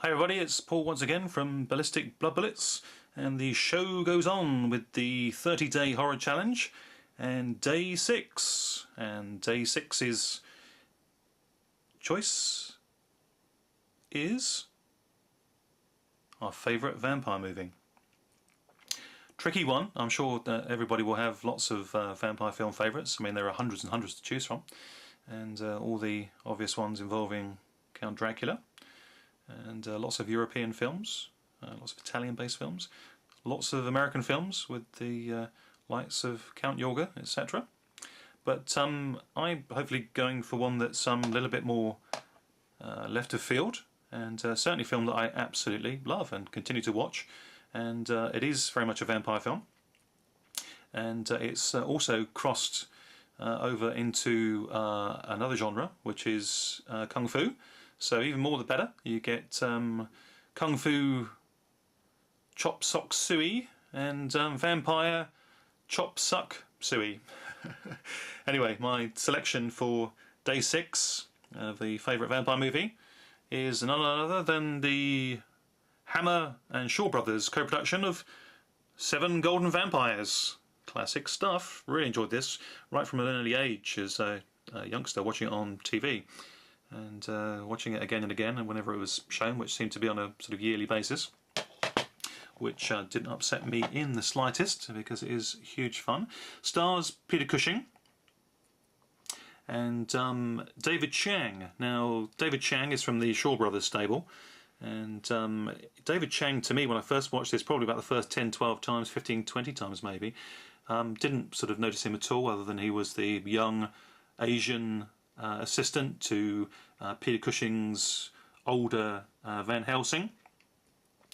Hi everybody, it's Paul once again from Ballistic Blood Bullets, and the show goes on with the 30-day horror challenge and day 6. And day 6's choice is our favourite vampire movie. Tricky one. I'm sure that everybody will have lots of vampire film favourites. I mean, there are hundreds and hundreds to choose from, and all the obvious ones involving Count Dracula, and lots of European films, lots of Italian-based films, lots of American films with the likes of Count Yorga, etc. But I'm hopefully going for one that's a little bit more left of field, and certainly a film that I absolutely love and continue to watch. And it is very much a vampire film, and it's also crossed over into another genre, which is Kung Fu. So even more the better. You get Kung Fu Chop Sock Suey and Vampire Chop Suck Suey. Anyway, my selection for day 6 of the favourite vampire movie is none other than the Hammer and Shaw Brothers co-production of Seven Golden Vampires. Classic stuff. Really enjoyed this right from an early age as a youngster watching it on TV. And watching it again and again, and whenever it was shown, which seemed to be on a sort of yearly basis, which didn't upset me in the slightest, because it is huge fun. Stars Peter Cushing and David Chiang. Now, David Chiang is from the Shaw Brothers stable, and David Chiang, to me, when I first watched this, probably about the first 10, 12 times, 15, 20 times maybe, didn't sort of notice him at all, other than he was the young Asian assistant to Peter Cushing's older Van Helsing,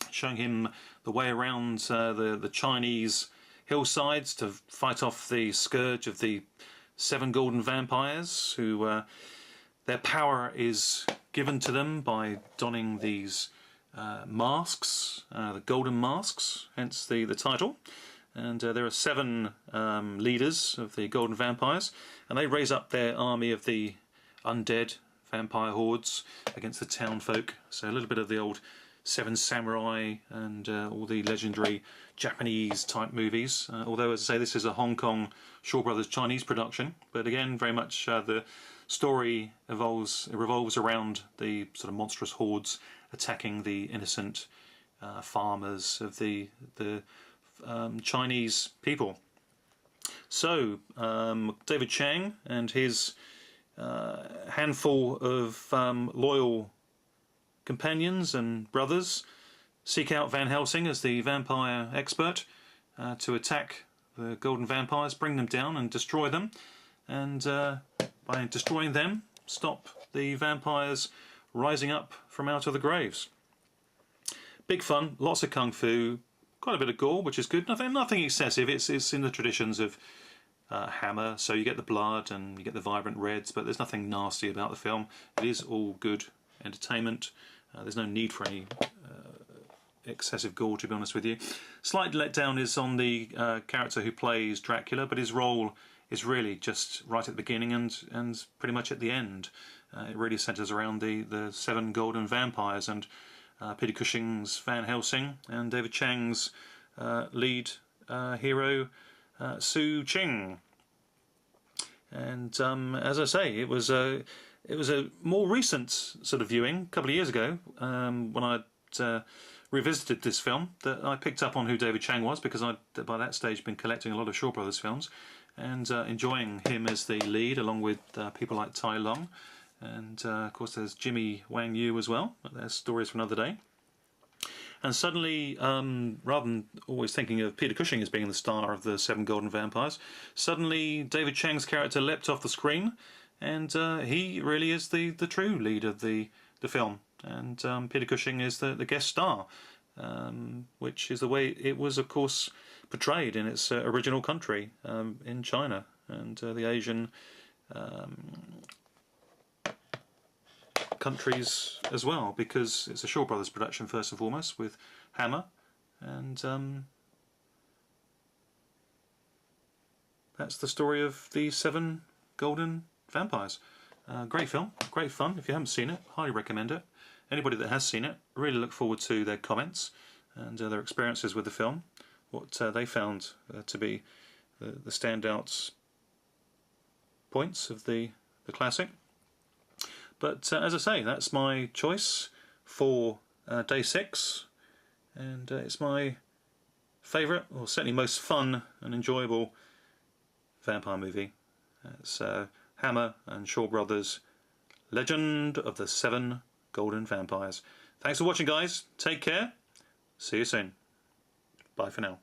showing him the way around the Chinese hillsides to fight off the scourge of the Seven Golden Vampires, who their power is given to them by donning these masks, the golden masks, hence the title. And there are 7 leaders of the Golden Vampires, and they raise up their army of the undead vampire hordes against the town folk. So a little bit of the old Seven Samurai and all the legendary Japanese type movies. Although, as I say, this is a Hong Kong Shaw Brothers Chinese production, but again, very much the story revolves around the sort of monstrous hordes attacking the innocent farmers of the Chinese people. So David Chiang and his handful of loyal companions and brothers seek out Van Helsing as the vampire expert to attack the Golden Vampires, bring them down and destroy them, and by destroying them, stop the vampires rising up from out of the graves. Big fun, lots of kung fu, quite a bit of gore, which is good. Nothing excessive. It's in the traditions of Hammer, so you get the blood and you get the vibrant reds, but there's nothing nasty about the film. It is all good entertainment. There's no need for any excessive gore, to be honest with you. Slight letdown is on the character who plays Dracula, but his role is really just right at the beginning and pretty much at the end. It really centres around the 7 Golden Vampires and Peter Cushing's Van Helsing and David Chiang's lead hero Su Ching. And as I say, it was a more recent sort of viewing, a couple of years ago, when I revisited this film, that I picked up on who David Chiang was, because I'd by that stage been collecting a lot of Shaw Brothers films and enjoying him as the lead, along with people like Tai Lung. And of course there's Jimmy Wang Yu as well, but there's stories for another day. And suddenly, rather than always thinking of Peter Cushing as being the star of the 7 Golden Vampires, suddenly David Chiang's character leapt off the screen, and he really is the true lead of the film. And Peter Cushing is the guest star, which is the way it was, of course, portrayed in its original country, in China, and the Asian countries as well, because it's a Shaw Brothers production first and foremost, with Hammer, and that's the story of the 7 Golden Vampires. Great film, great fun. If you haven't seen it, highly recommend it. anybody that has seen it, really look forward to their comments and their experiences with the film, what they found to be the standout points of the classic. But as I say, that's my choice for day 6, and it's my favourite, or certainly most fun and enjoyable vampire movie. It's Hammer and Shaw Brothers' Legend of the Seven Golden Vampires. Thanks for watching, guys. Take care. See you soon. Bye for now.